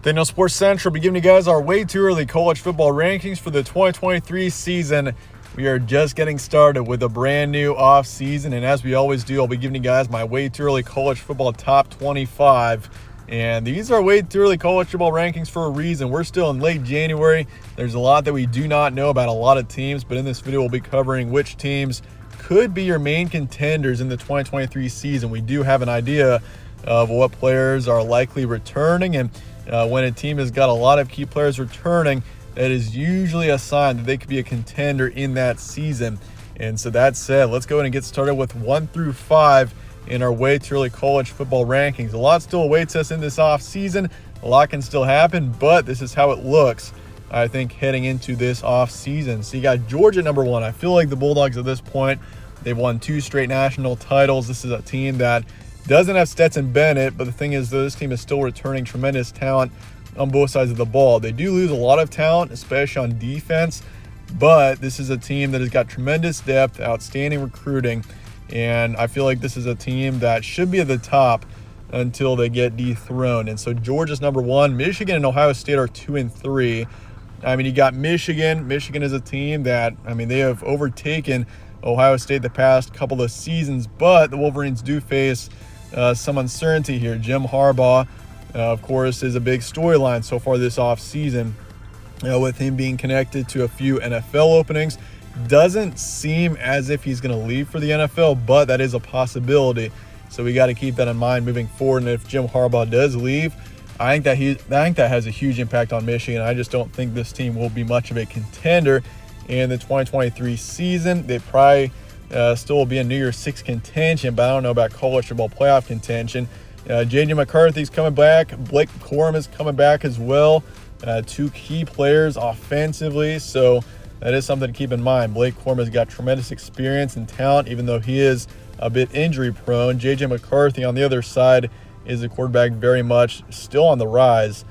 Daniel Sports Central will be giving you guys our way too early college football rankings for the 2023 season. We are just getting started with a brand new off season, and as we always do, I'll be giving you guys my way too early college football top 25. And these are way too early college football rankings for a reason. We're still in late January. There's a lot that we do not know about a lot of teams, but in this video, we'll be covering which teams could be your main contenders in the 2023 season. We do have an idea of what players are likely returning, and when a team has got a lot of key players returning, that is usually a sign that they could be a contender in that season. And so that said, let's go ahead and get started with 1 through 5 in our way too early college football rankings. A lot still awaits us in this off season. A lot can still happen, but this is how it looks, I think, heading into this off season. So you got Georgia number 1. I feel like the Bulldogs at this point, they've won 2 straight national titles. This is a team that doesn't have Stetson Bennett, but the thing is, this team is still returning tremendous talent on both sides of the ball. They do lose a lot of talent, especially on defense, but this is a team that has got tremendous depth, outstanding recruiting, and I feel like this is a team that should be at the top until they get dethroned. And so Georgia's number 1. Michigan and Ohio State are 2 and 3. I mean, you got Michigan. Michigan is a team that, I mean, they have overtaken Ohio State the past couple of seasons, but the Wolverines do face some uncertainty here. Jim Harbaugh, of course, is a big storyline so far this offseason, with him being connected to a few NFL openings. Doesn't seem as if he's going to leave for the NFL, but that is a possibility. So we got to keep that in mind moving forward. And if Jim Harbaugh does leave, I think that has a huge impact on Michigan. I just don't think this team will be much of a contender in the 2023 season. They probably still will be in New Year's Six contention, but I don't know about college football playoff contention. J.J. McCarthy's coming back. Blake Corum is coming back as well. 2 key players offensively, so that is something to keep in mind. Blake Corum has got tremendous experience and talent, even though he is a bit injury prone. J.J. McCarthy on the other side is a quarterback very much still on the rise,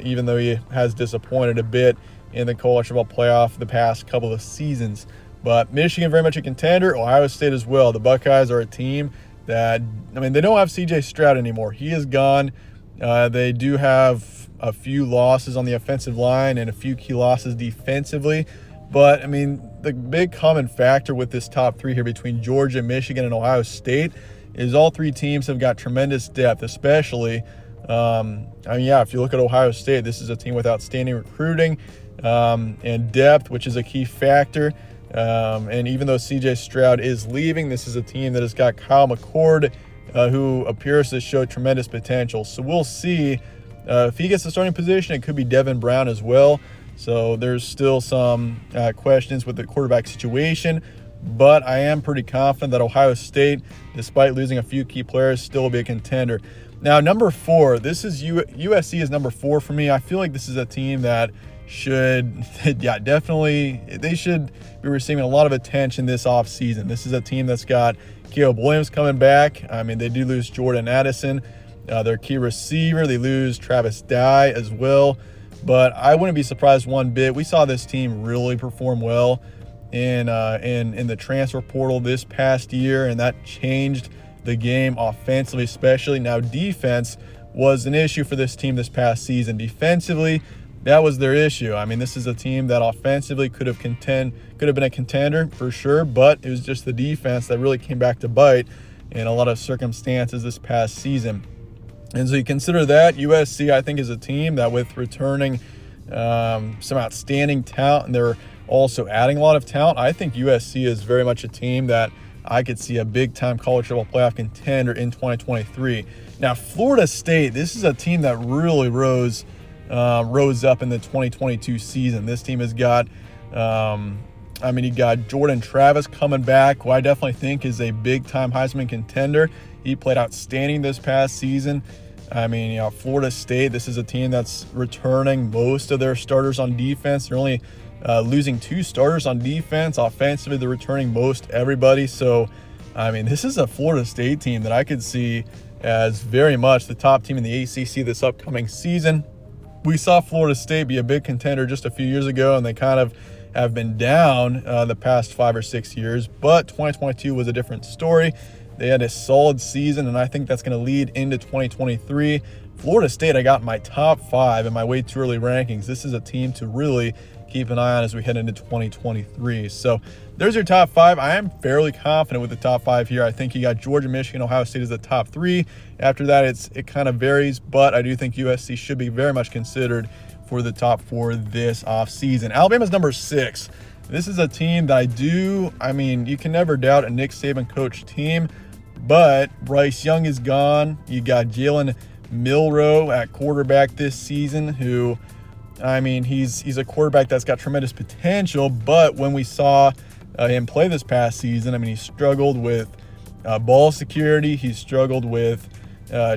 even though he has disappointed a bit in the college football playoff the past couple of seasons. But Michigan very much a contender. Ohio State as well. The Buckeyes are a team that, I mean, they don't have C.J. Stroud anymore. He is gone. They do have a few losses on the offensive line and a few key losses defensively. But, I mean, the big common factor with this top 3 here between Georgia, Michigan, and Ohio State is all 3 teams have got tremendous depth, especially, if you look at Ohio State, this is a team with outstanding recruiting and depth, which is a key factor. And even though C.J. Stroud is leaving, this is a team that has got Kyle McCord, who appears to show tremendous potential. So we'll see if he gets the starting position. It could be Devin Brown as well. So there's still some questions with the quarterback situation. But I am pretty confident that Ohio State, despite losing a few key players, still will be a contender. Now, number 4, this is USC is number 4 for me. I feel like this is a team that should, definitely, they should be receiving a lot of attention this offseason. This is a team that's got Caleb Williams coming back. I mean, they do lose Jordan Addison, their key receiver. They lose Travis Dye as well. But I wouldn't be surprised one bit. We saw this team really perform well in the transfer portal this past year, and that changed the game offensively, especially. Now, defense was an issue for this team this past season. Defensively, that was their issue. I mean, this is a team that offensively could have been a contender for sure, but it was just the defense that really came back to bite in a lot of circumstances this past season. And so you consider that USC, I think, is a team that, with returning some outstanding talent, and they're also adding a lot of talent, I think USC is very much a team that I could see a big-time college football playoff contender in 2023. Now, Florida State, this is a team that really rose up in the 2022 season. This team has got, you got Jordan Travis coming back, who I definitely think is a big-time Heisman contender. He played outstanding this past season. I mean, Florida State, this is a team that's returning most of their starters on defense. They're only losing 2 starters on defense. Offensively, they're returning most everybody. So, I mean, this is a Florida State team that I could see as very much the top team in the ACC this upcoming season. We saw Florida State be a big contender just a few years ago, and they kind of have been down the past 5 or 6 years. But 2022 was a different story. They had a solid season, and I think that's going to lead into 2023. Florida State, I got in my top 5 in my way too early rankings. This is a team to really keep an eye on as we head into 2023. So there's your top 5. I am fairly confident with the top 5 here. I think you got Georgia, Michigan, Ohio State as the top 3. After that, it kind of varies, but I do think USC should be very much considered for the top 4 this offseason. Alabama's number 6. This is a team that you can never doubt a Nick Saban coach team, but Bryce Young is gone. You got Jalen Milroe at quarterback this season, who, he's a quarterback that's got tremendous potential, but when we saw him play this past season, he struggled with ball security. He struggled with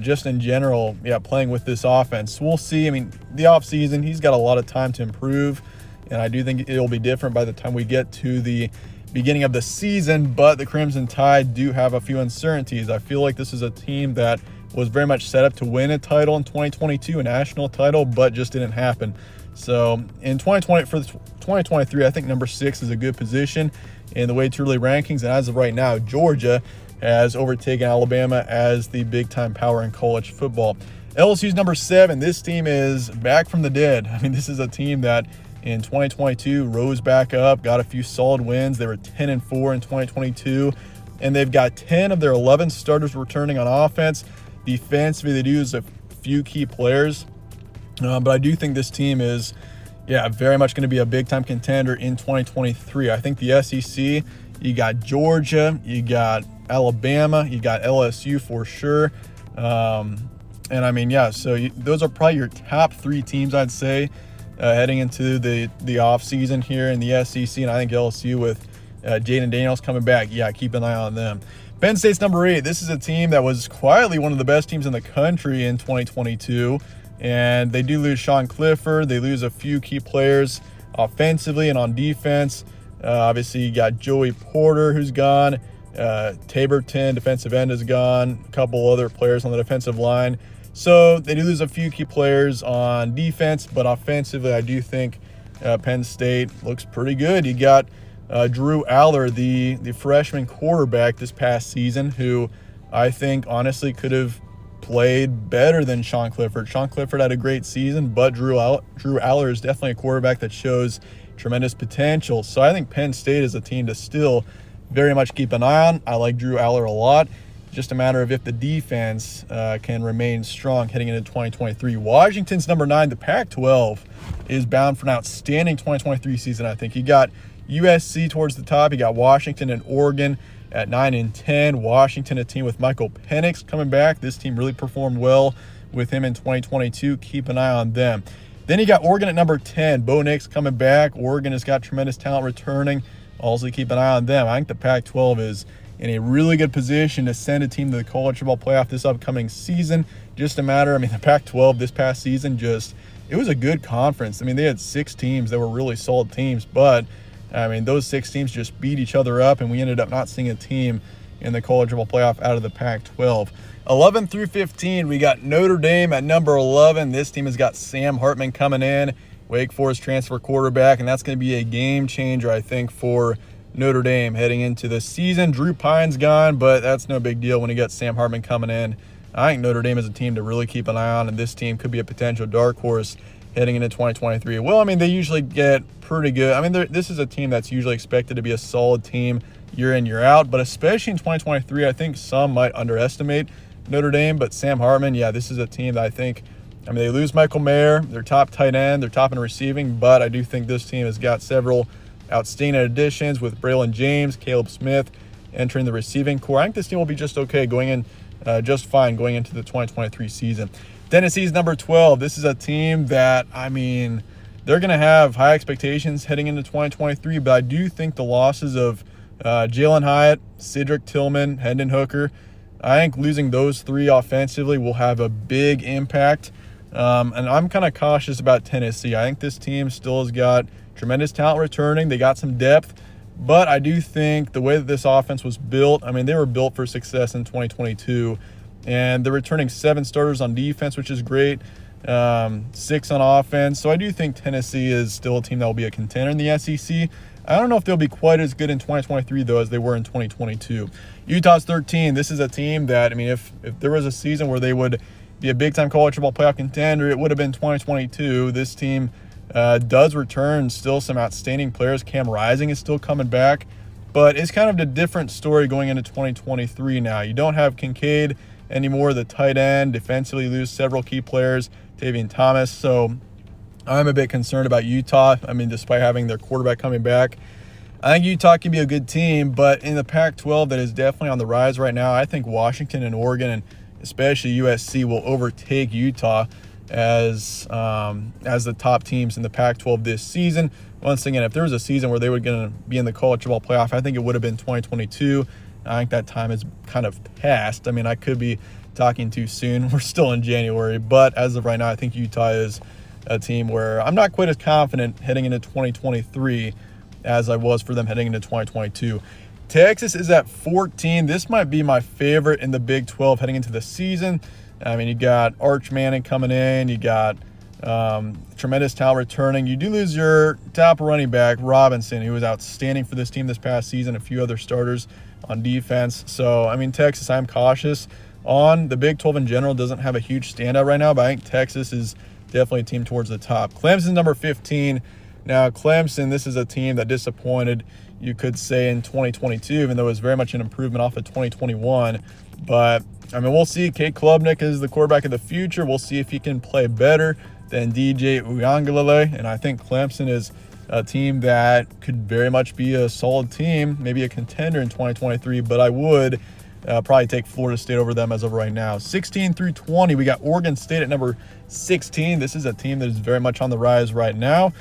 just in general, playing with this offense. So we'll see. The offseason, he's got a lot of time to improve, and I do think it'll be different by the time we get to the beginning of the season, but the Crimson Tide do have a few uncertainties. I feel like this is a team that was very much set up to win a title in 2022, a national title, but just didn't happen. So in 2023, I think number 6 is a good position in the way too early rankings. And as of right now, Georgia has overtaken Alabama as the big-time power in college football. LSU's number 7. This team is back from the dead. This is a team that in 2022 rose back up, got a few solid wins. They were 10-4 in 2022, and they've got 10 of their 11 starters returning on offense. Defensively, they do use a few key players, but I do think this team is, very much going to be a big-time contender in 2023. I think the SEC, you got Georgia, you got Alabama, you got LSU for sure. So those are probably your top 3 teams, I'd say, heading into the off season here in the SEC. And I think LSU with Jaden Daniels coming back, keep an eye on them. Penn State's number 8. This is a team that was quietly one of the best teams in the country in 2022. And they do lose Sean Clifford. They lose a few key players offensively and on defense. Obviously, you got Joey Porter, who's gone. Taberton, defensive end, is gone. A couple other players on the defensive line. So they do lose a few key players on defense, but offensively, I do think Penn State looks pretty good. You got Drew Aller, the freshman quarterback this past season, who I think honestly could have played better than Sean Clifford. Sean Clifford had a great season, but Drew Aller is definitely a quarterback that shows tremendous potential. So I think Penn State is a team to still very much keep an eye on. I like Drew Aller a lot. Just a matter of if the defense can remain strong heading into 2023. Washington's number 9. The Pac-12 is bound for an outstanding 2023 season, I think. You got USC towards the top. You got Washington and Oregon at 9 and 10. Washington, a team with Michael Penix coming back. This team really performed well with him in 2022. Keep an eye on them. Then you got Oregon at number 10. Bo Nix coming back. Oregon has got tremendous talent returning. Also keep an eye on them. I think the Pac-12 is in a really good position to send a team to the college football playoff this upcoming season. Just a matter, the Pac-12 this past season, it was a good conference. They had 6 teams that were really solid teams, but those 6 teams just beat each other up, and we ended up not seeing a team in the college football playoff out of the Pac-12. 11 through 15, we got Notre Dame at number 11. This team has got Sam Hartman coming in, Wake Forest transfer quarterback, and that's going to be a game changer, I think, for Notre Dame heading into the season. Drew Pine's gone, but that's no big deal when you got Sam Hartman coming in. I think Notre Dame is a team to really keep an eye on, and this team could be a potential dark horse heading into 2023. Well, they usually get pretty good. This is a team that's usually expected to be a solid team year in, year out, but especially in 2023, I think some might underestimate Notre Dame, but Sam Hartman, this is a team that I think, they lose Michael Mayer, their top tight end, their top in receiving, but I do think this team has got several outstanding additions with Braylon James, Caleb Smith entering the receiving core. I think this team will be just okay just fine going into the 2023 season. Tennessee's number 12. This is a team that, they're going to have high expectations heading into 2023, but I do think the losses of Jalen Hyatt, Cedric Tillman, Hendon Hooker, I think losing those 3 offensively will have a big impact. And I'm kind of cautious about Tennessee. I think this team still has got tremendous talent returning. They got some depth, but I do think the way that this offense was built, they were built for success in 2022, and they're returning 7 starters on defense, which is great, 6 on offense. So I do think Tennessee is still a team that will be a contender in the SEC, I don't know if they'll be quite as good in 2023, though, as they were in 2022. Utah's 13. This is a team that, I mean, if there was a season where they would be a big-time college football playoff contender, it would have been 2022. This team does return still some outstanding players. Cam Rising is still coming back, but it's kind of a different story going into 2023 now. You don't have Kincaid anymore, the tight end. Defensively, you lose several key players, Tavian Thomas. So I'm a bit concerned about Utah. I mean, despite having their quarterback coming back, I think Utah can be a good team, but in the Pac-12 that is definitely on the rise right now, I think Washington and Oregon, and especially USC, will overtake Utah as the top teams in the Pac-12 this season. Once again, if there was a season where they were going to be in the college football playoff, I think it would have been 2022. I think that time has kind of passed. I mean, I could be talking too soon. We're still in January, but as of right now, I think Utah is a team where I'm not quite as confident heading into 2023 as I was for them heading into 2022. Texas is at 14. This might be my favorite in the Big 12 heading into the season. I mean, you got Arch Manning coming in. You got tremendous talent returning. You do lose your top running back, Robinson, who was outstanding for this team this past season, a few other starters on defense. So, I mean, Texas, I'm cautious on. The Big 12 in general doesn't have a huge standout right now, but I think Texas is definitely a team towards the top. Clemson's number 15. Now, Clemson, this is a team that disappointed, you could say, in 2022, even though it was very much an improvement off of 2021. But, I mean, we'll see. Kate Klubnik is the quarterback of the future. We'll see if he can play better than DJ Uiagalelei. And I think Clemson is a team that could very much be a solid team, maybe a contender in 2023, but I would probably take Florida State over them as of right now. 16 through 20, we got Oregon State at number 16. This is a team that is very much on the rise right now.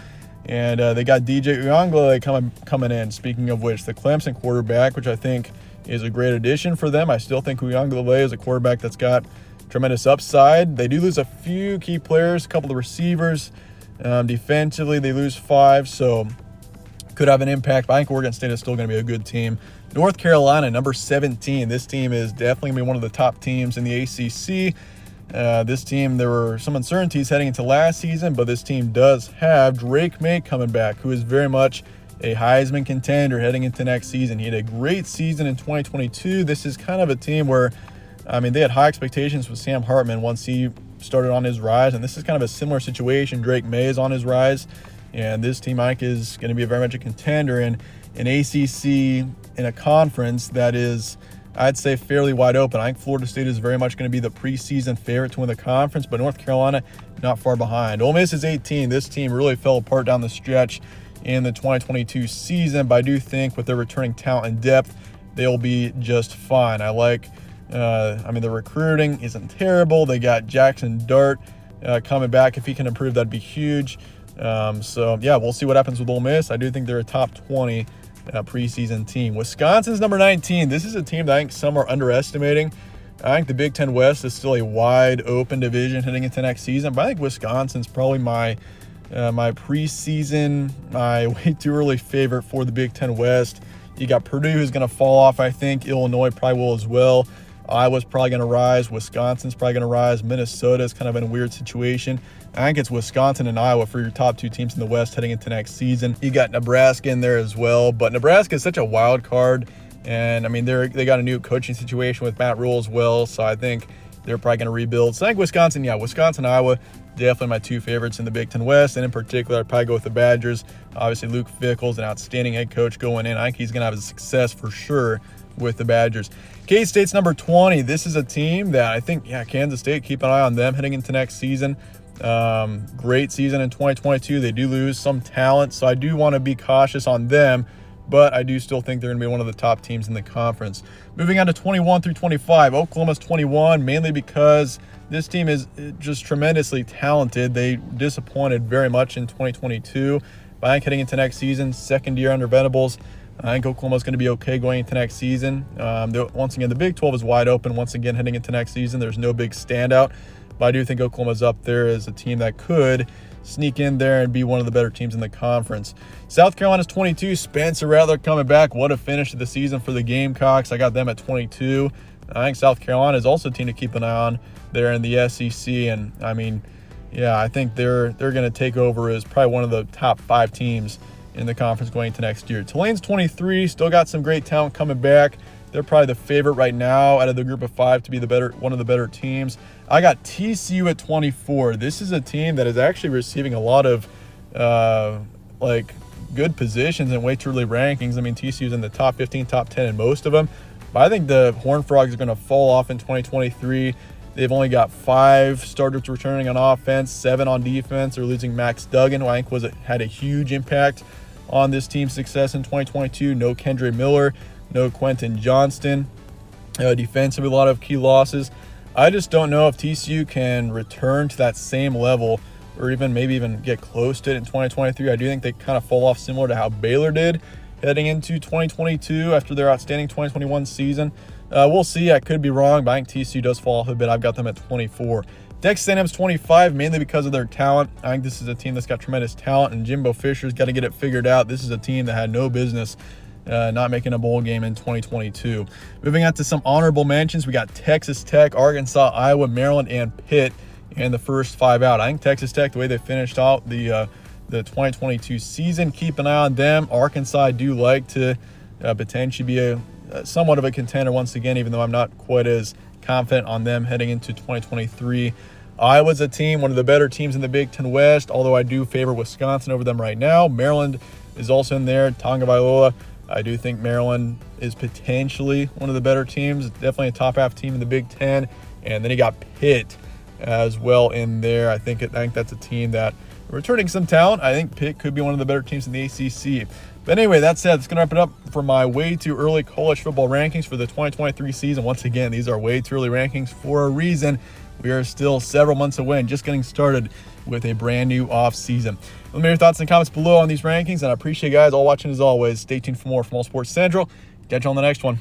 And they got DJ Uiagalelei coming in. Speaking of which, the Clemson quarterback, which I think is a great addition for them. I still think Uiagalelei is a quarterback that's got tremendous upside. They do lose a few key players, a couple of receivers. Defensively, they lose 5, so could have an impact. But I think Oregon State is still going to be a good team. North Carolina, number 17. This team is definitely going to be one of the top teams in the ACC. This team, there were some uncertainties heading into last season, but this team does have Drake May coming back, who is very much a Heisman contender heading into next season. He had a great season in 2022. This is kind of a team where, I mean, they had high expectations with Sam Hartman once he started on his rise, and this is kind of a similar situation. Drake May is on his rise, and this team, I think, is going to be very much a contender in an ACC in a conference that is, I'd say, fairly wide open. I think Florida State is very much going to be the preseason favorite to win the conference, but North Carolina not far behind. Ole Miss is 18. This team really fell apart down the stretch in the 2022 season, but I do think with their returning talent and depth, they'll be just fine. I mean, the recruiting isn't terrible. They got Jackson Dart coming back. If he can improve, that'd be huge. So, yeah, we'll see what happens with Ole Miss. I do think they're a top 20 preseason team. Wisconsin's number 19. This is a team that I think some are underestimating. I think the Big Ten West is still a wide open division heading into next season, but I think Wisconsin's probably my preseason, my way too early favorite for the Big Ten West. You got Purdue, who's going to fall off, I think. Illinois probably will as well. Iowa's probably going to rise. Wisconsin's probably going to rise. Minnesota is kind of in a weird situation. I think it's Wisconsin and Iowa for your top 2 teams in the West heading into next season. You got Nebraska in there as well, but Nebraska is such a wild card. And, I mean, they got a new coaching situation with Matt Rule as well, so I think they're probably going to rebuild. So I think Wisconsin, Iowa, definitely my 2 favorites in the Big Ten West, and in particular, I'd probably go with the Badgers. Obviously, Luke Fickell's an outstanding head coach going in. I think he's going to have a success for sure with the Badgers. K-State's number 20. This is a team that I think, Kansas State, keep an eye on them heading into next season. Great season in 2022. They do lose some talent, so I do want to be cautious on them, but I do still think they're going to be one of the top teams in the conference. Moving on to 21 through 25, Oklahoma's 21, mainly because this team is just tremendously talented. They disappointed very much in 2022. But I think heading into next season, second year under Venables, I think Oklahoma's going to be okay going into next season. Once again, the Big 12 is wide open. Once again, heading into next season, there's no big standout. But I do think Oklahoma's up there as a team that could sneak in there and be one of the better teams in the conference. South Carolina's 22. Spencer Rattler coming back. What a finish to the season for the Gamecocks. I got them at 22. I think South Carolina is also a team to keep an eye on there in the SEC. And, I mean, I think they're going to take over as probably one of the top 5 teams in the conference going into next year. Tulane's 23, still got some great talent coming back. They're probably the favorite right now out of the group of 5 to be one of the better teams. I got TCU at 24. This is a team that is actually receiving a lot of good positions in way too early rankings. I mean, TCU's in the top 15, top 10 in most of them. But I think the Horned Frogs are going to fall off in 2023. They've only got 5 starters returning on offense, 7 on defense. They're losing Max Duggan, who I think had a huge impact on this team's success in 2022. No Kendre Miller, no Quentin Johnston. Defensively, a lot of key losses. I just don't know if TCU can return to that same level or maybe even get close to it in 2023. I do think they kind of fall off similar to how Baylor did heading into 2022 after their outstanding 2021 season. We'll see. I could be wrong, but I think TCU does fall off a bit. I've got them at 24. Texas A&M's 25, mainly because of their talent. I think this is a team that's got tremendous talent, and Jimbo Fisher's got to get it figured out. This is a team that had no business not making a bowl game in 2022. Moving on to some honorable mentions, we got Texas Tech, Arkansas, Iowa, Maryland, and Pitt in the first 5 out. I think Texas Tech, the way they finished out the 2022 season, keep an eye on them. Arkansas, I do like to potentially be somewhat of a contender once again, even though I'm not quite as confident on them heading into 2023. Iowa's a team, one of the better teams in the Big Ten West, although I do favor Wisconsin over them right now. Maryland is also in there. Tagovailoa, I do think Maryland is potentially one of the better teams, definitely a top half team in the Big Ten. And then you got Pitt as well in there. I think that's a team that returning some talent. I think Pitt could be one of the better teams in the ACC. But anyway, that said, it's going to wrap it up for my way too early college football rankings for the 2023 season. Once again, these are way too early rankings for a reason. We are still several months away and just getting started with a brand new off season. Let me know your thoughts in the comments below on these rankings, and I appreciate you guys all watching as always. Stay tuned for more from All Sports Central. Catch you on the next one.